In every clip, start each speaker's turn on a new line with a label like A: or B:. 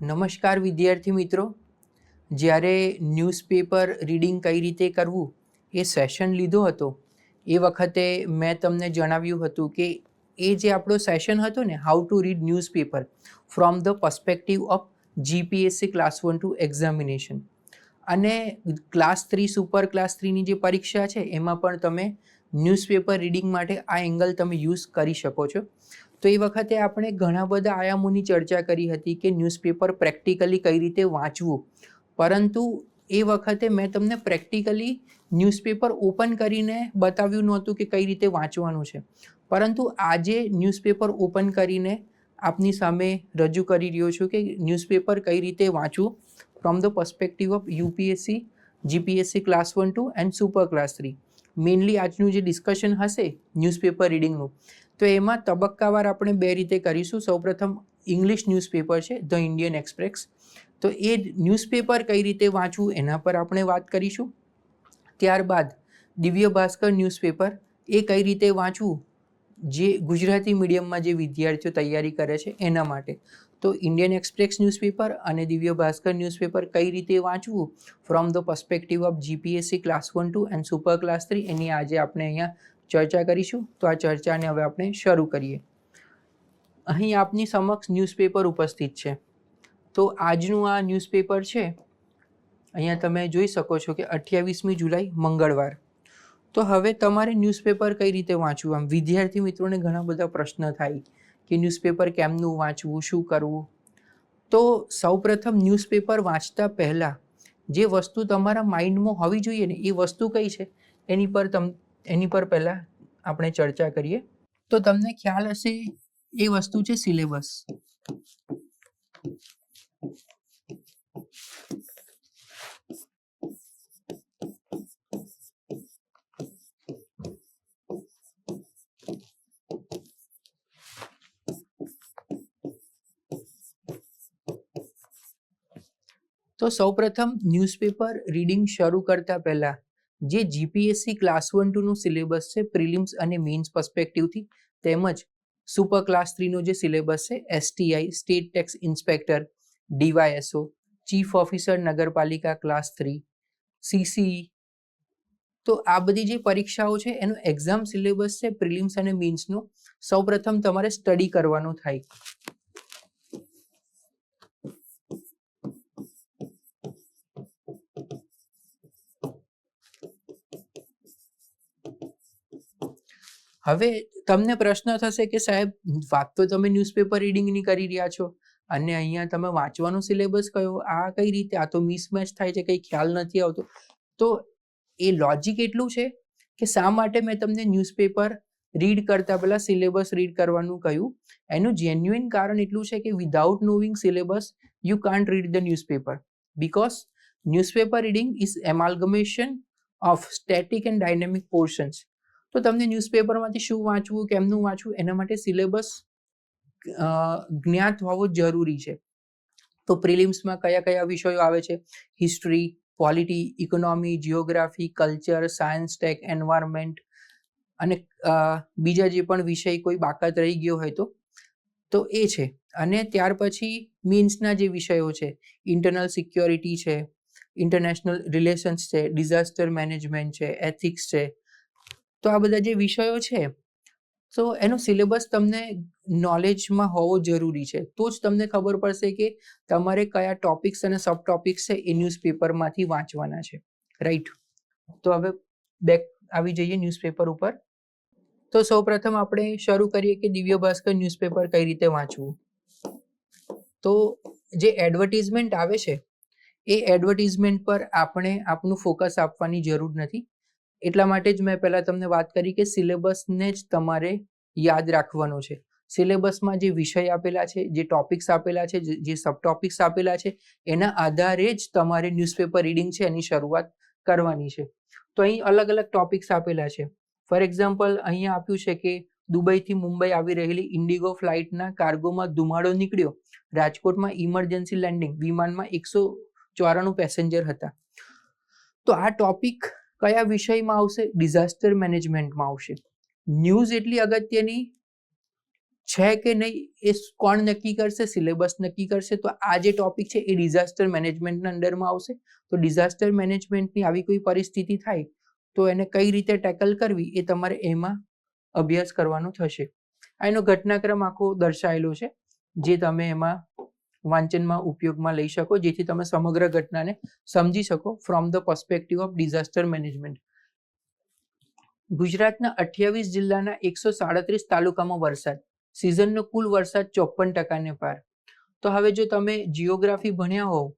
A: નમસ્કાર વિદ્યાર્થી મિત્રો. જ્યારે ન્યૂઝપેપર રીડિંગ કઈ રીતે કરવું એ સેશન લીધો હતો એ વખતે મેં તમને જણાવ્યું હતું કે એ જે આપણો સેશન હતો ને, how to read newspaper from the perspective of GPSC class 1 examination, અને ક્લાસ 3 સુપર ક્લાસ 3ની જે પરીક્ષા છે એમાં પણ તમે ન્યૂઝપેપર રીડિંગ માટે આ એંગલ તમે યુઝ કરી શકો છો. તો એ વખતે આપણે ઘણા બધા આયામોની ચર્ચા કરી હતી કે ન્યૂઝપેપર પ્રેક્ટિકલી કઈ રીતે વાંચવું, પરંતુ એ વખતે મેં તમને પ્રેક્ટિકલી ન્યૂઝપેપર ઓપન કરીને બતાવ્યું નહોતું કે કઈ રીતે વાંચવાનું છે. પરંતુ આજે ન્યૂઝપેપર ઓપન કરીને આપની સામે રજૂ કરી રહ્યો છું કે ન્યૂઝપેપર કઈ રીતે વાંચવું from the perspective of UPSC, GPSC class 1-2 and super class 3. Mainly આજનું જે ડિસ્કશન હશે ન્યૂઝપેપર રીડિંગનું, તો એમાં તબક્કાવાર આપણે બે રીતે કરીશું. સૌપ્રથમ ઇંગ્લિશ ન્યૂઝપેપર છે ધ ઇન્ડિયન એક્સપ્રેસ, તો એ ન્યૂઝપેપર કઈ રીતે વાંચવું એના પર આપણે વાત કરીશું. ત્યારબાદ દિવ્ય ભાસ્કર ન્યૂઝપેપર એ કઈ રીતે વાંચવું, જે ગુજરાતી મીડિયમમાં જે વિદ્યાર્થીઓ તૈયારી કરે છે એના માટે. તો ઇન્ડિયન એક્સપ્રેસ ન્યૂઝપેપર અને દિવ્ય ભાસ્કર ન્યૂઝપેપર કઈ રીતે વાંચવું from the perspective of GPSC class 1-2 and super class 3, એની આજે આપણે અહીંયા ચર્ચા કરીશું. તો આ ચર્ચાને હવે આપણે શરૂ કરીએ. અહીં આપની સમક્ષ ન્યૂઝપેપર ઉપસ્થિત છે. તો આજનું આ ન્યૂઝપેપર છે, અહીંયા તમે જોઈ શકો છો કે 28મી જુલાઈ મંગળવાર. તો હવે તમારે ન્યૂઝપેપર કઈ રીતે વાંચવું, આમ વિદ્યાર્થી મિત્રોને ઘણા બધા પ્રશ્ન થાય કે ન્યૂઝપેપર કેમનું વાંચવું, શું કરવું. તો સૌપ્રથમ ન્યૂઝપેપર વાંચતા પહેલાં જે વસ્તુ તમારા માઇન્ડમાં હોવી જોઈએ ને, એ વસ્તુ કઈ છે એની પર પહેલાં આપણે ચર્ચા કરીએ. તો તમને ખ્યાલ હશે એ વસ્તુ છે સિલેબસ. તો સૌપ્રથમ ન્યૂઝપેપર રીડિંગ શરૂ કરતા પહેલા જે જીપીએસસી ક્લાસ 1-2નું સિલેબસ છે પ્રિલિમ્સ અને મેઇન્સ પર્સપેક્ટિવથી, તેમજ સુપર ક્લાસ 3નો જે સિલેબસ છે STI state tax inspector, DYSO, chief officer નગરપાલિકા ક્લાસ 3, સીસીઈ, તો આ બધી જે પરીક્ષાઓ છે એનો એક્ઝામ સિલેબસ છે પ્રિલિમ્સ અને મેઇન્સનો સૌપ્રથમ તમારે સ્ટડી કરવાનું થાય. હવે તમને પ્રશ્ન થશે કે સાહેબ, વાત તો તમે ન્યૂઝપેપર રીડિંગની કરી રહ્યા છો અને અહીંયા તમે વાંચવાનો સિલેબસ કયો, આ કઈ રીતે, આ તો મિસમેચ થાય છે, કંઈ ખ્યાલ નથી આવતો. તો એ લોજિક એટલું છે કે શા માટે મેં તમને ન્યૂઝપેપર રીડ કરતા પહેલા સિલેબસ રીડ કરવાનું કહ્યું. એનું જેન્યુઇન કારણ એટલું છે કે without knowing syllabus you can't read the newspaper, because newspaper reading is amalgamation of static and dynamic portions. તો તમને ન્યૂઝપેપરમાંથી શું વાંચવું, કેમનું વાંચવું, એના માટે સિલેબસ જ્ઞાત હોવો જરૂરી છે. તો પ્રિલિમ્સમાં કયા કયા વિષયો આવે છે, history, polity, economy, geography, culture, science, tech, environment, અને બીજા જે પણ વિષય કોઈ બાકાત રહી ગયો હોય તો એ છે. અને ત્યાર પછી મીન્સના જે વિષયો છે, ઇન્ટરનલ સિક્યોરિટી છે, ઇન્ટરનેશનલ રિલેશન્સ છે, ડિઝાસ્ટર મેનેજમેન્ટ છે, એથિક્સ છે. તો આ બધા જે વિષયો છે, તો એનો સિલેબસ તમને નોલેજમાં હોવો જરૂરી છે. તો જ તમને ખબર પડશે કે તમારે કયા ટોપિક્સ અને સબ ટોપિક્સ છે એ ન્યૂઝપેપરમાંથી વાંચવાના છે, રાઈટ. તો હવે બેક આવી જઈએ ન્યૂઝપેપર ઉપર. તો સૌપ્રથમ આપણે શરૂ કરીએ કે દિવ્ય ભાસ્કર ન્યૂઝપેપર કઈ રીતે વાંચવું. તો જે એડવર્ટિઝમેન્ટ આવે છે એ એડવર્ટિઝમેન્ટ પર આપણે આપનું ફોકસ આપવાની જરૂર નથી. એટલા માટે જ મેં પહેલાં તમને વાત કરી કે સિલેબસને જ તમારે યાદ રાખવાનો છે. સિલેબસમાં જે વિષય આપેલા છે, જે ટોપિક્સ આપેલા છે, જે સબ ટોપિક્સ આપેલા છે, એના આધારે જ તમારે ન્યૂઝપેપર રીડિંગ છે એની શરૂઆત કરવાની છે. તો અહીં અલગ અલગ ટોપિક્સ આપેલા છે. ફોર એક્ઝામ્પલ અહીંયા આપ્યું છે કે દુબઈથી મુંબઈ આવી રહેલી ઇન્ડિગો ફ્લાઇટના કાર્ગોમાં ધુમાડો નીકળ્યો, રાજકોટમાં ઇમરજન્સી લેન્ડિંગ, વિમાનમાં 194 પેસેન્જર હતા. તો આ ટોપિક કયા વિષયમાં આવશે, ડિઝાસ્ટર મેનેજમેન્ટમાં આવશે. ન્યૂઝ એટલી અગત્યની છે કે નહીં એ કોણ નક્કી કરશે? સિલેબસ નક્કી કરશે. તો આ જે ટોપિક છે એ ડિઝાસ્ટર મેનેજમેન્ટના અંડરમાં આવશે. તો ડિઝાસ્ટર મેનેજમેન્ટની આવી કોઈ પરિસ્થિતિ થાય તો એને કઈ રીતે ટેકલ કરવી એ તમારે એમાં અભ્યાસ કરવાનો થશે. આ એનો ઘટનાક્રમ આખો દર્શાવેલો છે જે તમે એમાં વાંચનમાં ઉપયોગમાં લઈ શકો, જેથી તમે સમગ્ર ઘટનાને સમજી શકો from the perspective of disaster management. ગુજરાતના 28 જિલ્લાના 137 તાલુકામાં વરસાદ, સિઝનનો કુલ વરસાદ 54% પાર. તો હવે જો તમે જિયોગ્રાફી ભણ્યા હોવ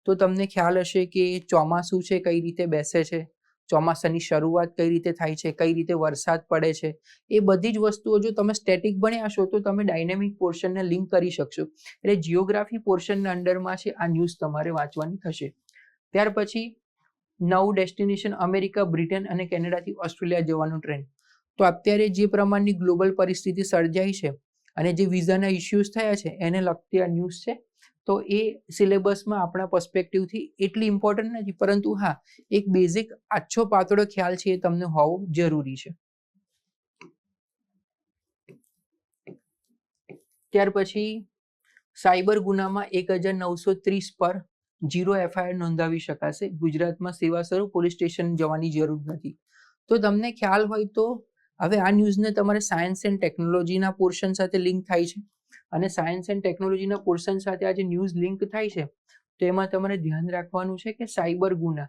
A: તો તમને ખ્યાલ હશે કે ચોમાસું છે કઈ રીતે બેસે છે, ચોમાસાની શરૂઆત કઈ રીતે થાય છે, કઈ રીતે વરસાદ પડે છે. એ બધી જ વસ્તુઓ જો તમે સ્ટેટિક ભણ્યા હશો તો તમે ડાયનેમિક પોર્શનને લિંક કરી શકશો. એટલે જિયોગ્રાફી પોર્શનના અંડરમાં છે આ ન્યૂઝ તમારે વાંચવાની થશે. ત્યાર પછી નવું ડેસ્ટિનેશન અમેરિકા, બ્રિટન અને કેનેડાથી ઓસ્ટ્રેલિયા જવાનું ટ્રેન્ડ. તો અત્યારે જે પ્રમાણની ગ્લોબલ પરિસ્થિતિ સર્જાઈ છે અને જે વિઝાના ઇસ્યુઝ થયા છે એને લગતી આ ન્યૂઝ છે. તો એ સિલેબસમાં આપણા પર્સપેક્ટિવથી એટલી ઇમ્પોર્ટન્ટ નથી, પરંતુ હા એક બેઝિક આછો પાતળો ખ્યાલ છે એ તમને હોવો જરૂરી છે. ત્યાર પછી સાયબર ગુનામાં 1930 પર 0 FIR નોંધાવી શકાશે. ગુજરાતમાં સેવા સ્વરૂપ પોલીસ સ્ટેશન જવાની જરૂર નથી. તો તમને ખ્યાલ હોય તો હવે આ ન્યૂઝને તમારે સાયન્સ એન્ડ ટેકનોલોજીના પોર્શન સાથે લિંક થાય છે અને સાયન્સ એન્ડ ટેકનોલોજીના પોર્શન સાથે આ જે ન્યૂઝ લિંક થાય છે તો એમાં તમારે ધ્યાન રાખવાનું છે કે સાયબર ગુના.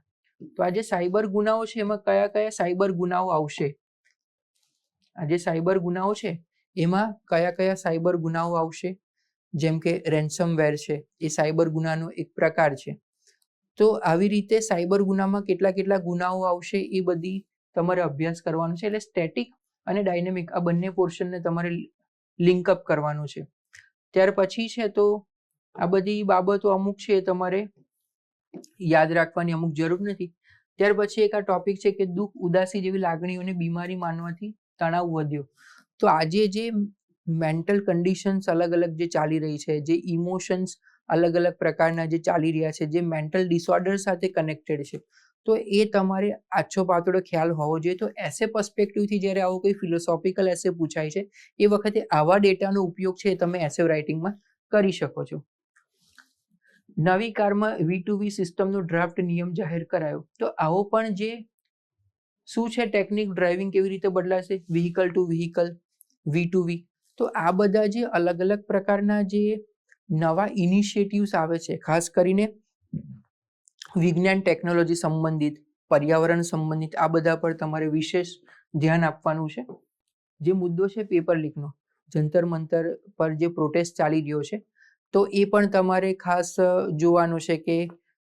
A: તો આ જે સાયબર ગુનાઓ છે એમાં કયા કયા સાયબર ગુનાઓ આવશે? આ જે સાયબર ગુનાઓ છે એમાં કયા કયા સાયબર ગુનાઓ આવશે? જેમ કે રેન્સમવેર છે, એ સાયબર ગુનાનો એક પ્રકાર છે. તો આવી રીતે સાયબર ગુનામાં કેટલા ગુનાઓ આવશે એ બધી તમારે અભ્યાસ કરવાનો છે. એટલે સ્ટેટિક અને ડાયનેમિક આ બંને પોર્શનને તમારે લિંકઅપ કરવાનું છે. ત્યાર પછી છે તો આ બધી બાબતો અમુક છે તમારે યાદ રાખવાની અમુક જરૂર નથી. ત્યાર પછી એક આ ટોપિક છે કે દુઃખ, ઉદાસી જેવી લાગણીઓને બીમારી માનવાથી તણાવ વધ્યો. તો આજે જે મેન્ટલ કન્ડિશન્સ અલગ અલગ જે ચાલી રહી છે, જે ઇમોશન્સ અલગ અલગ પ્રકારના જે ચાલી રહ્યા છે, જે મેન્ટલ ડિસઓર્ડર સાથે કનેક્ટેડ છે, તો એ તમારે આછો પાતળો ખ્યાલ હોવો જોઈએ. તો એસે પર્સપેક્ટિવથી જ્યારે આવો કોઈ ફિલોસોફિકલ એસે પૂછાય છે એ વખતે આવા ડેટાનો ઉપયોગ છે તમે એસે રાઇટિંગમાં કરી શકો છો. નવી કારમાં V2V સિસ્ટમનો ડ્રાફ્ટ નિયમ જાહેર કરાયો. તો આવો પણ જે શું છે ટેકનિક, ડ્રાઇવિંગ કેવી રીતે બદલાશે, વ્હીકલ ટુ વ્હીકલ, V2V. તો આ બધા જે અલગ અલગ પ્રકારના જે નવા ઇનિશિયેટિવ્સ આવે છે, ખાસ કરીને વિજ્ઞાન ટેકનોલોજી સંબંધિત, પર્યાવરણ સંબંધિત, આ બધા પર તમારે વિશેષ ધ્યાન આપવાનું છે. જે મુદ્દો છે પેપર લીકનો, જંતર મંતર પર જે પ્રોટેસ્ટ ચાલી રહ્યો છે તો એ પણ તમારે ખાસ જોવાનું છે કે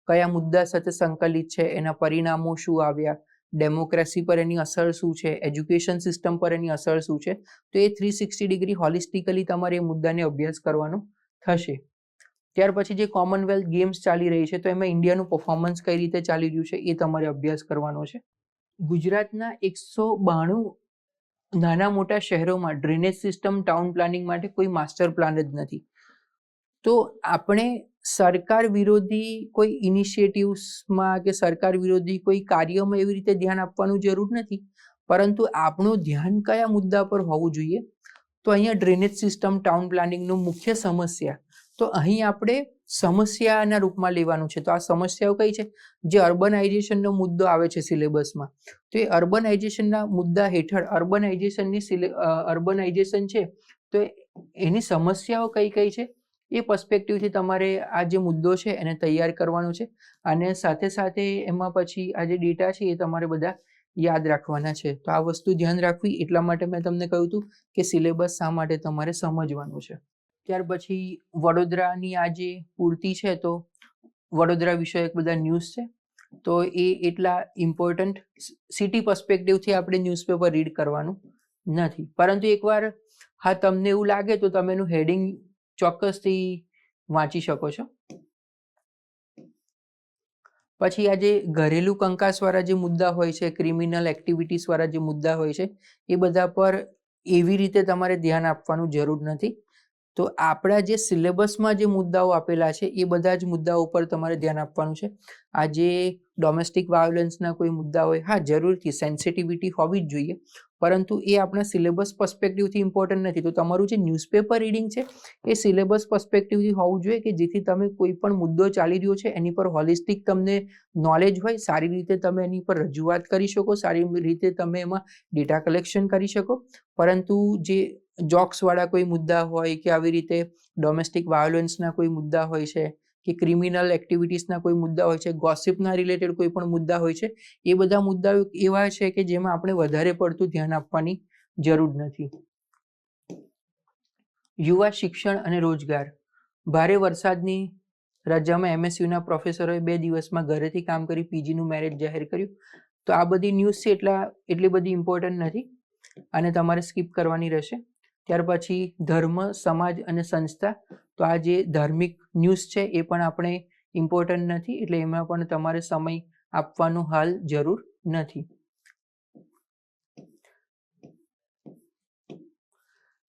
A: કયા મુદ્દા સાથે સંકલિત છે, એના પરિણામો શું આવ્યા, ડેમોક્રેસી પર એની અસર શું છે, એજ્યુકેશન સિસ્ટમ પર એની અસર શું છે. તો એ 360 ડિગ્રી હોલિસ્ટિકલી તમારે એ મુદ્દાને અભ્યાસ કરવાનો થશે. ત્યાર પછી જે કોમનવેલ્થ ગેમ્સ ચાલી રહી છે તો એમાં ઇન્ડિયાનું પરફોર્મન્સ કઈ રીતે ચાલી રહ્યું છે એ તમારે અભ્યાસ કરવાનો છે. ગુજરાતના 192 નાના મોટા શહેરોમાં ડ્રેનેજ સિસ્ટમ, ટાઉન પ્લાનિંગ માટે કોઈ માસ્ટર પ્લાન જ નથી. તો આપણે સરકાર વિરોધી કોઈ ઇનિશિયેટિવ્સમાં કે સરકાર વિરોધી કોઈ કાર્યમાં એવી રીતે ધ્યાન આપવાનું જરૂર નથી, પરંતુ આપણું ધ્યાન કયા મુદ્દા પર હોવું જોઈએ? તો અહીંયા ડ્રેનેજ સિસ્ટમ, ટાઉન પ્લાનિંગનું મુખ્ય સમસ્યા, તો અહીં આપણે સમસ્યાના રૂપમાં લેવાનું છે. તો આ સમસ્યાઓ કઈ છે? જે અર્બનાઇઝેશનનો મુદ્દો આવે છે સિલેબસમાં, તો એ અર્બનાઇઝેશનના મુદ્દા હેઠળ અર્બનાઇઝેશન છે તો એની સમસ્યાઓ કઈ કઈ છે એ પર્સપેક્ટિવથી તમારે આ જે મુદ્દો છે એને તૈયાર કરવાનો છે. અને સાથે સાથે એમાં પછી આ જે ડેટા છે એ તમારે બધા યાદ રાખવાના છે. તો આ વસ્તુ ધ્યાન રાખવી, એટલા માટે મેં તમને કહ્યું હતું કે સિલેબસ શા માટે તમારે સમજવાનું છે. ત્યાર પછી વડોદરાની આ જે પૂર્તિ છે તો વડોદરા વિષયક બધા ન્યૂઝ છે તો એ એટલા ઇમ્પોર્ટન્ટ સિટી પર્સપેક્ટિવથી આપણે ન્યૂઝપેપર રીડ કરવાનું નથી. પરંતુ એકવાર હા તમને એવું લાગે તો તમે એનું હેડિંગ ચોક્કસથી વાંચી શકો છો. પછી આ જે ઘરેલું કંકાસવાળા જે મુદ્દા હોય છે, ક્રિમિનલ એક્ટિવિટીસવાળા જે મુદ્દા હોય છે એ બધા પર એવી રીતે તમારે ધ્યાન આપવાનું જરૂર નથી. તો આપણા જે સિલેબસમાં જે મુદ્દાઓ આપેલા છે એ બધા જ મુદ્દાઓ ઉપર તમારે ધ્યાન આપવાનું છે. આ જે ડોમેસ્ટિક વાયોલન્સના કોઈ મુદ્દા હોય, હા જરૂરથી સેન્સિટિવિટી હોવી જ જોઈએ, પરંતુ એ આપણા સિલેબસ પર્સપેક્ટિવથી ઇમ્પોર્ટન્ટ નથી. તો તમારું જે ન્યૂઝપેપર રીડિંગ છે એ સિલેબસ પર્સપેક્ટિવથી હોવું જોઈએ કે જેથી તમે કોઈ પણ મુદ્દો ચાલી રહ્યો છે એની પર હોલિસ્ટિક તમને નોલેજ હોય, સારી રીતે તમે એની પર રજૂઆત કરી શકો, સારી રીતે તમે એમાં ડેટા કલેક્શન કરી શકો. પરંતુ જે જોક્સવાળા કોઈ મુદ્દા હોય કે આવી રીતે ડોમેસ્ટિક વાયોલન્સના કોઈ મુદ્દા હોય છે કે ક્રિમિનલ એક્ટિવિટીઝના કોઈ મુદ્દા હોય છે, ગોસિપના રિલેટેડ કોઈ પણ મુદ્દા હોય છે, એ બધા મુદ્દાઓ એવા છે કે જેમાં આપણે વધારે પડતું ધ્યાન આપવાની જરૂર નથી. યુવા શિક્ષણ અને રોજગાર. ભારે વરસાદની રજામાં એમએસયુના પ્રોફેસરોએ 2 દિવસમાં ઘરેથી કામ કરી પીજીનું મેરિટ જાહેર કર્યું. તો આ બધી ન્યૂઝ છે એટલી બધી ઇમ્પોર્ટન્ટ નથી અને તમારે સ્કીપ કરવાની રહેશે. ત્યાર પછી ધર્મ, સમાજ અને સંસ્થા. તો આ જે ધાર્મિક ન્યૂઝ છે એ પણ આપણે ઇમ્પોર્ટન્ટ નથી, એટલે એમાં પણ તમારે સમય આપવાનું હાલ જરૂર નથી.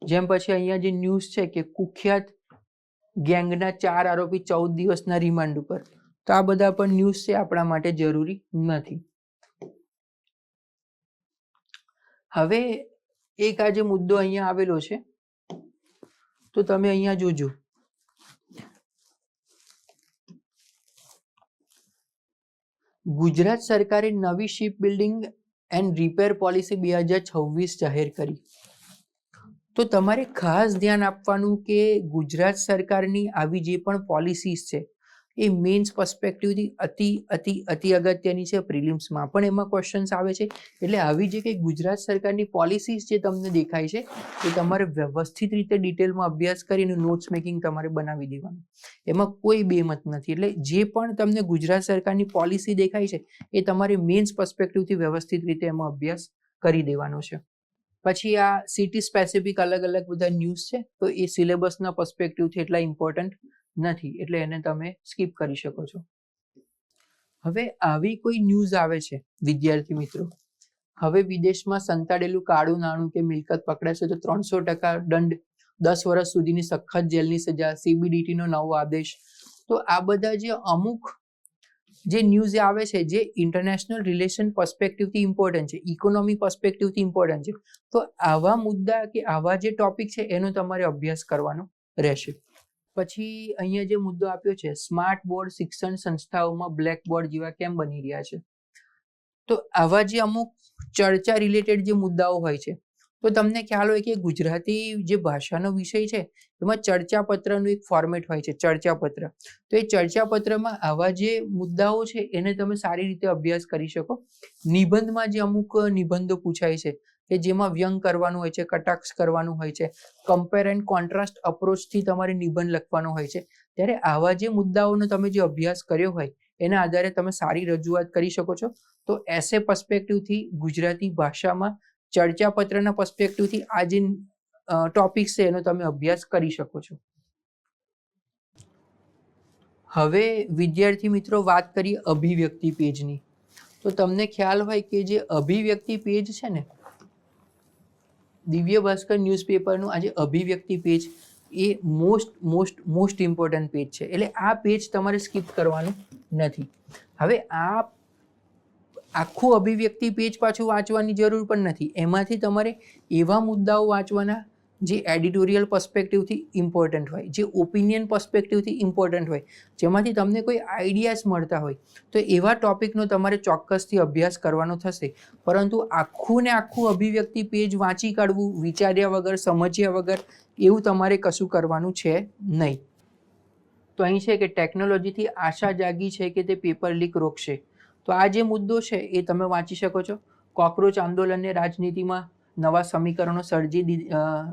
A: જેમ પછી અહીંયા જે ન્યૂઝ છે કે કુખ્યાત ગેંગના 4 આરોપી 14 દિવસના રિમાન્ડ ઉપર. તો આ બધા પણ ન્યૂઝ છે આપણા માટે જરૂરી નથી. હવે એક આ જે મુદ્દો અહીંયા આવેલો છે તો તમે અહીંયા જોજો. ગુજરાત સરકારે નવી ship building and repair policy 2026 જાહેર કરી. તો તમારે ખાસ ધ્યાન આપવાનું કે ગુજરાત સરકારની આવી જે પણ પોલિસીસ છે એ મેન્સ પર્સપેક્ટિવથી અતિ અગત્યની છે. પ્રિલિમ્સમાં પણ એમાં ક્વેશ્ચન્સ આવે છે. એટલે આવી જે કંઈ ગુજરાત સરકારની પોલિસીસ જે તમને દેખાય છે એ તમારે વ્યવસ્થિત રીતે ડિટેલમાં અભ્યાસ કરીને નોટ્સ મેકિંગ તમારે બનાવી દેવાનું. એમાં કોઈ બેમત નથી. એટલે જે પણ તમને ગુજરાત સરકારની પોલિસી દેખાય છે એ તમારે મેન્સ પર્સપેક્ટિવથી વ્યવસ્થિત રીતે એમાં અભ્યાસ કરી દેવાનો છે. પછી આ સિટી સ્પેસિફિક અલગ અલગ બધા ન્યૂઝ છે તો એ સિલેબસના પર્સપેક્ટિવથી એટલા ઇમ્પોર્ટન્ટ નથી, એટલે એને તમે સ્કીપ કરી શકો છો. હવે આવી કોઈ ન્યૂઝ આવે છે વિદ્યાર્થી મિત્રો, હવે વિદેશમાં સંતાડેલું કાળું નાણું કે મિલકત પકડાશે તો 300% દંડ, 10 વર્ષ સુધીની સખત જેલની સજા, CBDTનો નવો આદેશ. તો આ બધા જે અમુક જે ન્યૂઝ આવે છે જે ઇન્ટરનેશનલ રિલેશન પર્સપેક્ટિવથી ઇમ્પોર્ટન્ટ છે, ઇકોનોમી પર્સપેક્ટિવથી ઇમ્પોર્ટન્ટ છે, તો આવા મુદ્દા કે આવા જે ટોપિક છે એનો તમારે અભ્યાસ કરવાનો રહેશે. પછી અહીંયા જે મુદ્દો આપ્યો છે, સ્માર્ટ બોર્ડ શિક્ષણ સંસ્થાઓમાં બ્લેક બોર્ડ જેવા કેમ બની રહ્યા છે. તો આવા જે અમુક ચર્ચા રિલેટેડ જે મુદ્દાઓ હોય છે તો તમને ખ્યાલ હોય કે ગુજરાતી જે ભાષાનો વિષય છે એમાં ચર્ચાપત્રનું એક ફોર્મેટ હોય છે, ચર્ચાપત્ર. તો એ ચર્ચાપત્રમાં આવા જે મુદ્દાઓ છે એને તમે સારી રીતે અભ્યાસ કરી શકો. નિબંધમાં જે અમુક નિબંધો પૂછાય છે કે જેમાં વ્યંગ કરવાનું હોય છે, કટાક્ષ કરવાનું હોય છે, કમ્પેર એન્ડ કોન્ટ્રાસ્ટ અપ્રોચથી તમારે નિબંધ લખવાનો હોય છે, ત્યારે આવા જે મુદ્દાઓનો તમે જે અભ્યાસ કર્યો હોય એના આધારે તમે સારી રજૂઆત કરી શકો છો. તો એસે પર્સપેક્ટિવથી ગુજરાતી ભાષામાં ચર્ચાપત્રના પર્સપેક્ટિવથી આ જે ટોપિક્સ છે એનો તમે અભ્યાસ કરી શકો છો. હવે વિદ્યાર્થી મિત્રો વાત કરીએ અભિવ્યક્તિ પેજની. તો તમને ખ્યાલ હોય કે જે અભિવ્યક્તિ પેજ છે ને, દિવ્ય ભાસ્કર ન્યૂઝપેપરનું આજે અભિવ્યક્તિ પેજ એ મોસ્ટ ઇમ્પોર્ટન્ટ પેજ છે. એટલે આ પેજ તમારે સ્કીપ કરવાનું નથી. હવે આ આખું અભિવ્યક્તિ પેજ પાછું વાંચવાની જરૂર પણ નથી. એમાંથી તમારે એવા મુદ્દાઓ વાંચવાના જે એડિટોરિયલ પર્સપેક્ટિવથી ઇમ્પોર્ટન્ટ હોય, જે ઓપિનિયન પર્સપેક્ટિવથી ઇમ્પોર્ટન્ટ હોય, જેમાંથી તમને કોઈ આઈડિયાઝ મળતા હોય, તો એવા ટોપિકનો તમારે ચોક્કસથી અભ્યાસ કરવાનો થશે. પરંતુ આખું ને આખું અભિવ્યક્તિ પેજ વાંચી કાઢવું વિચાર્યા વગર, સમજ્યા વગર, એવું તમારે કશું કરવાનું છે નહીં. તો અહીં છે કે ટેકનોલોજીથી આશા જાગી છે કે તે પેપર લીક રોકશે. તો આ જે મુદ્દો છે એ તમે વાંચી શકો છો. કોકરોચ આંદોલનને રાજનીતિમાં નવા સમીકરણો સર્જી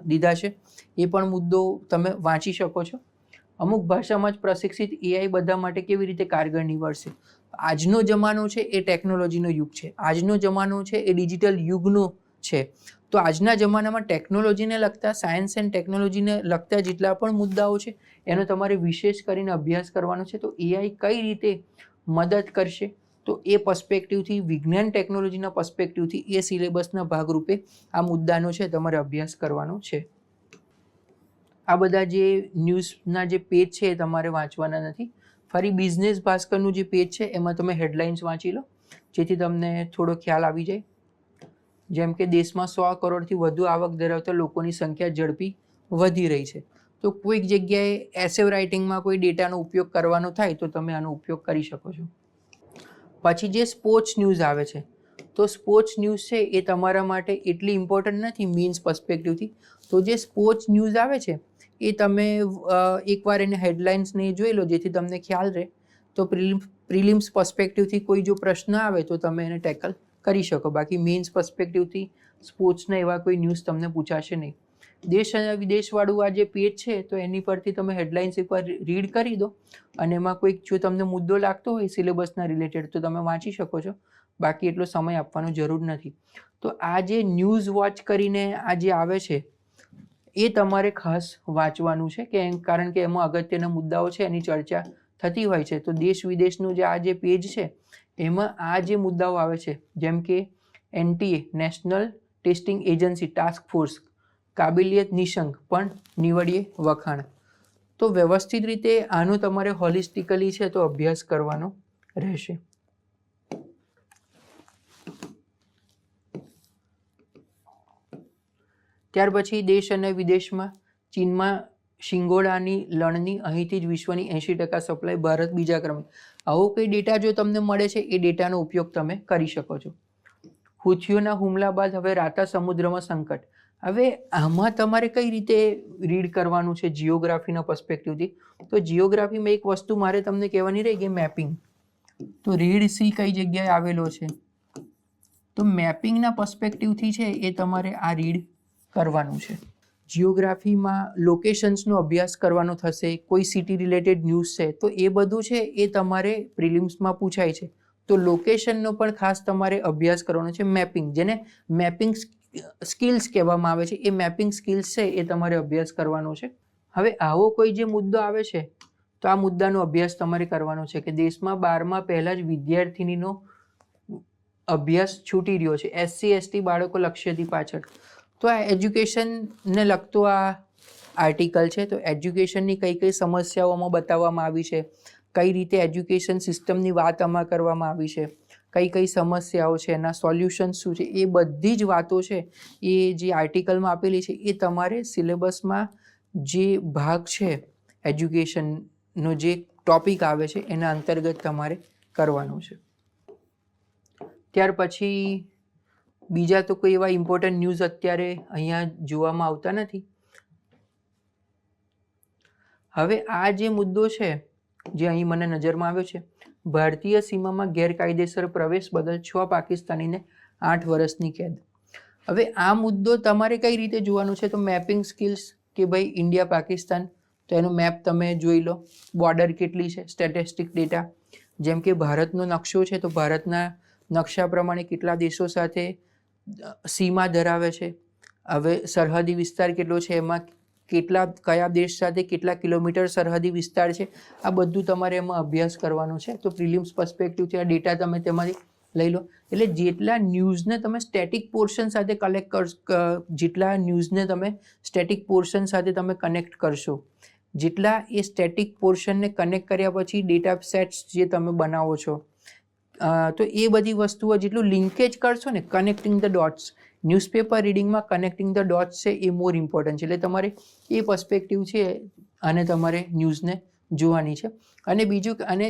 A: દીધા છે, એ પણ મુદ્દો તમે વાંચી શકો છો. અમુક ભાષામાં જ પ્રશિક્ષિત AI બધા માટે કેવી રીતે કારગર નીવડશે. આજનો જમાનો છે એ ટેકનોલોજીનો યુગ છે, આજનો જમાનો છે એ ડિજિટલ યુગનો છે. તો આજના જમાનામાં ટેકનોલોજીને લગતા, સાયન્સ એન્ડ ટેકનોલોજીને લગતા જેટલા પણ મુદ્દાઓ છે એનો તમારે વિશેષ કરીને અભ્યાસ કરવાનો છે. તો AI કઈ રીતે મદદ કરશે, તો એ પર્સપેક્ટિવથી, વિજ્ઞાન ટેકનોલોજીના પર્સપેક્ટિવથી એ સિલેબસના ભાગરૂપે આ મુદ્દાનો છે તમારે અભ્યાસ કરવાનો છે. આ બધા જે ન્યૂઝના જે પેજ છે એ તમારે વાંચવાના નથી. ફરી બિઝનેસ ભાસ્કરનું જે પેજ છે એમાં તમે હેડલાઇન્સ વાંચી લો જેથી તમને થોડો ખ્યાલ આવી જાય. જેમ કે દેશમાં 100 કરોડથી વધુ આવક ધરાવતા લોકોની સંખ્યા ઝડપી વધી રહી છે. તો કોઈક જગ્યાએ એસેવ રાઇટિંગમાં કોઈ ડેટાનો ઉપયોગ કરવાનો થાય તો તમે આનો ઉપયોગ કરી શકો છો. પછી જે સ્પોર્ટ્સ ન્યૂઝ આવે છે, તો સ્પોર્ટ્સ ન્યૂઝ છે એ તમારા માટે એટલી ઇમ્પોર્ટન્ટ નથી મીન્સ પર્સપેક્ટિવથી. તો જે સ્પોર્ટ્સ ન્યૂઝ આવે છે એ તમે એકવાર એને હેડલાઇન્સને જોઈ લો જેથી તમને ખ્યાલ રહે. તો પ્રિલિમ્સ પર્સપેક્ટિવથી કોઈ જો પ્રશ્ન આવે તો તમે એને ટેકલ કરી શકો. બાકી મેઇન્સ પર્સપેક્ટિવથી સ્પોર્ટ્સના એવા કોઈ ન્યૂઝ તમને પૂછાશે નહીં. દેશ અને વિદેશવાળું આ જે પેજ છે તો એની પરથી તમે હેડલાઇન્સ એકવાર રીડ કરી દો અને એમાં કોઈક જો તમને મુદ્દો લાગતો હોય સિલેબસના રિલેટેડ તો તમે વાંચી શકો છો. બાકી એટલો સમય આપવાનો જરૂર નથી. તો આ જે ન્યૂઝ વોચ કરીને આ જે આવે છે એ તમારે ખાસ વાંચવાનું છે કારણ કે એમાં અગત્યના મુદ્દાઓ છે એની ચર્ચા થતી હોય છે. તો દેશ વિદેશનું જે આ જે પેજ છે એમાં આ જે મુદ્દાઓ આવે છે જેમ કે NTA national testing agency task force કાબિલિયત નિશંક પણ નીવડીએ વખાણ. તો વ્યવસ્થિત રીતે આનો તમારે હોલિસ્ટિકલી છે તો અભ્યાસ કરવાનો રહેશે. ત્યાર પછી દેશ અને વિદેશમાં ચીનમાં શિંગોડાની લણની અહીંથી જ વિશ્વની 80% સપ્લાય, ભારત બીજા ક્રમે. આવો કોઈ ડેટા જો તમને મળે છે એ ડેટાનો ઉપયોગ તમે કરી શકો છો. હુથીઓના હુમલા બાદ હવે રાતા સમુદ્રમાં સંકટ. હવે આમાં તમારે કઈ રીતે રીડ કરવાનું છે જિયોગ્રાફીના પર્સપેક્ટિવથી. તો જિયોગ્રાફીમાં એક વસ્તુ મારે તમને કહેવાની રહી કે મેપિંગ. તો રેડ સી કઈ જગ્યાએ આવેલો છે તો મેપિંગના પર્સપેક્ટિવથી છે એ તમારે આ રીડ કરવાનું છે. જિયોગ્રાફીમાં લોકેશન્સનો અભ્યાસ કરવાનો થશે, કોઈ સિટી રિલેટેડ ન્યૂઝ છે તો એ બધું છે એ તમારે પ્રિલિમ્સમાં પૂછાય છે. તો લોકેશનનો પણ ખાસ તમારે અભ્યાસ કરવાનો છે. મેપિંગ, જેને મેપિંગ સ્કિલ્સ કહેવામાં આવે છે, એ મેપિંગ સ્કિલ્સ છે એ તમારે અભ્યાસ કરવાનો છે. હવે આવો કોઈ જે મુદ્દો આવે છે તો આ મુદ્દાનો અભ્યાસ તમારે કરવાનો છે કે દેશમાં 12મા પહેલાં જ વિદ્યાર્થિનીનો અભ્યાસ છૂટી રહ્યો છે. SC/ST બાળકો લક્ષ્યથી પાછળ. તો આ એજ્યુકેશનને લગતો આ આર્ટિકલ છે. તો એજ્યુકેશનની કઈ કઈ સમસ્યાઓ આમાં બતાવવામાં આવી છે, કઈ રીતે એજ્યુકેશન સિસ્ટમની વાત આમાં કરવામાં આવી છે, કઈ કઈ સમસ્યાઓ છે, એના સોલ્યુશન શું છે, એ બધી જ વાતો છે એ જે આર્ટિકલમાં આપેલી છે એ તમારે સિલેબસમાં જે ભાગ છે એજ્યુકેશનનો જે ટોપિક આવે છે એના અંતર્ગત તમારે કરવાનું છે. ત્યાર પછી બીજા તો કોઈ એવા ઇમ્પોર્ટન્ટ ન્યૂઝ અત્યારે અહીંયા જોવામાં આવતા નથી. હવે આ જે મુદ્દો છે જે અહીં મને નજરમાં આવ્યો છે, ભારતીય સીમામાં ગેરકાયદેસર પ્રવેશ બદલ 6 પાકિસ્તાનીને 8 વર્ષની કેદ. હવે આ મુદ્દો તમારે કઈ રીતે જોવાનો છે તો મેપિંગ સ્કિલ્સ કે ભાઈ ઇન્ડિયા પાકિસ્તાન, તો એનો મેપ તમે જોઈ લો. બોર્ડર કેટલી છે, સ્ટેટિસ્ટિક ડેટા, જેમ કે ભારતનો નકશો છે તો ભારતના નકશા પ્રમાણે કેટલા દેશો સાથે સીમા ધરાવે છે. હવે સરહદી વિસ્તાર કેટલો છે, એમાં કયા દેશ સાથે કેટલા કિલોમીટર સરહદી વિસ્તાર છે, આ બધું તમારે એમાં અભ્યાસ કરવાનો છે. તો પ્રિલિમ્સ પર્સપેક્ટિવથી આ ડેટા તમે તેમાંથી લઈ લો. એટલે જેટલા ન્યૂઝને તમે સ્ટેટિક પોર્શન સાથે સ્ટેટિક પોર્શન સાથે તમે કનેક્ટ કરશો, જેટલા એ સ્ટેટિક પોર્શનને કનેક્ટ કર્યા પછી ડેટા સેટ્સ જે તમે બનાવો છો, તો એ બધી વસ્તુઓ જેટલું લિંકેજ કરશો ને, કનેક્ટિંગ ધ ડોટ્સ, ન્યૂઝપેપર રીડિંગમાં કનેક્ટિંગ ધ ડોટ્સ છે એ મોર ઇમ્પોર્ટન્ટ છે. એટલે તમારે એ પર્સપેક્ટિવ છે અને તમારે ન્યૂઝને જોવાની છે. અને બીજું અને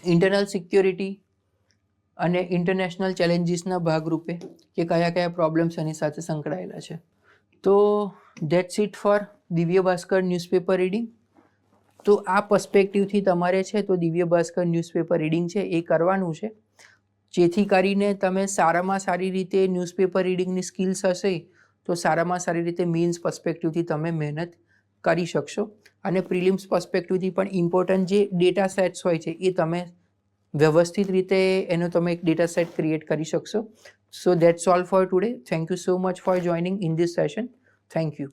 A: ઇન્ટરનલ સિક્યોરિટી અને ઇન્ટરનેશનલ ચેલેન્જીસના ભાગરૂપે કે કયા કયા પ્રોબ્લેમ્સ એની સાથે સંકળાયેલા છે. તો that's it four Divya Bhaskar newspaper reading. તો આ પર્સપેક્ટિવથી તમારે છે તો દિવ્ય ભાસ્કર ન્યૂઝપેપર રીડિંગ છે એ કરવાનું છે, જેથી કરીને તમે સારામાં સારી રીતે ન્યૂઝપેપર રીડિંગની સ્કિલ્સ હશે તો સારામાં સારી રીતે મીન્સ પર્સપેક્ટિવથી તમે મહેનત કરી શકશો. અને પ્રિલિમ્સ પર્સપેક્ટિવથી પણ ઇમ્પોર્ટન્ટ જે ડેટા સેટ્સ હોય છે એ તમે વ્યવસ્થિત રીતે એનો તમે એક ડેટા સેટ ક્રિએટ કરી શકશો. સો that's all four today. Thank you so much for joining in this session. Thank you.